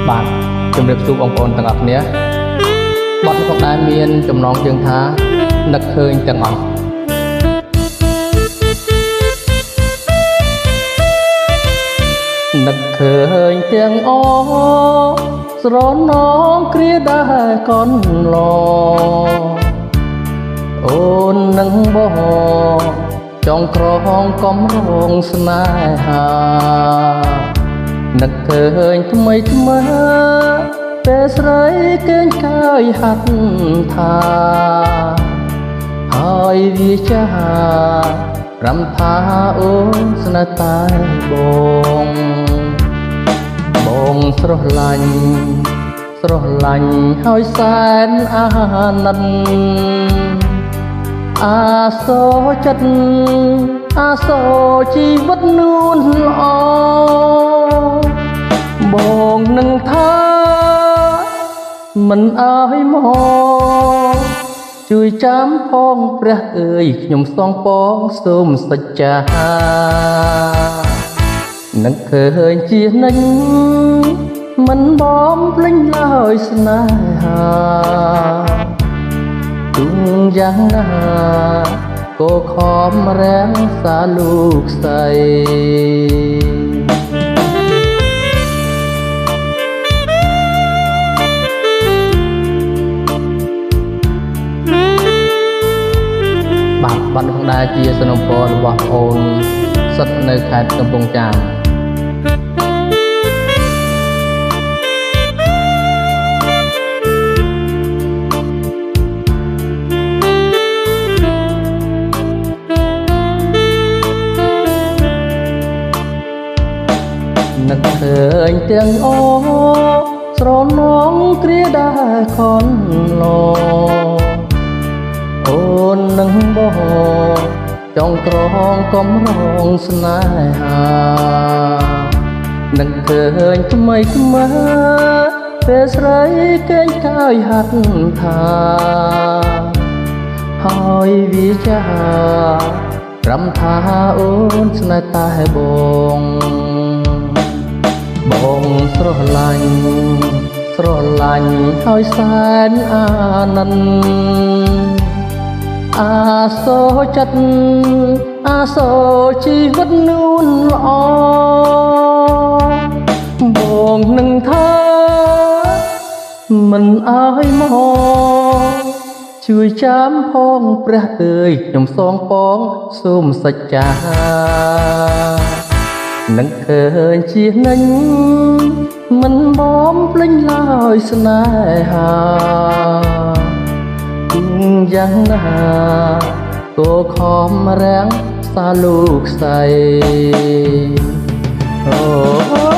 បាទជំរាបសួរបងប្អូនទាំងអស់គ្នាបទនេះផងដែរមានចំណងជើងថានឹកឃើញទាំងអស់នឹកឃើញទាំងអស់ស្រណងគ្រាដែលកូនឡអូននឹងបងចង់ក្រងកំរងស្នេហានឹកឃើញថ្មីថ្មើពេលស្រីគេងកាយហាត់ថាហើយវាចារំថាអូនស្នេហ៍តែបងស្រស់ឡាញ់ហើយសែនអាណិតអាសូរចិត្តអាសូរជីវិតនួនល្អបងនឹងថាមិនអើយមកជួយចាំផងព្រះអើយខ្ញុំសងពងសូមសច្ចានឹងឃើញជានិញមិនបំភ្លេចឡើយស្នេហាទុំយ៉ាងណាក៏ខំរាំងសាលោកស្រីបាទផងដែរជាសំណពររបស់អូនសិទ្ធនៅខេត្តកំពង់ចាមនឹកឃើញទាំងអស្រណងគ្រាដែលខនឡអូននឹងបងចង់ក្រងកំរងស្នេហានឹងឃើញថ្មីថ្មើពេលស្រីគេងកាយហាត់ថាហើយវាចារំថាអូនស្នេហ៍តែបងស្រស់ឡាញ់ហើយសែនអាណិតអាសូរចិត្តអាសូរជីវិតនួនល្អបងនឹងថាមិនអើយមកជួយចាំផងព្រះអើយខ្ញុំសងពងសូមសច្ចានឹងឃើញជានិញមិនបំភ្លេចឡើយស្នេហាទុំយ៉ាងណាក៏ខំរាំងសាលោកស្រីអូ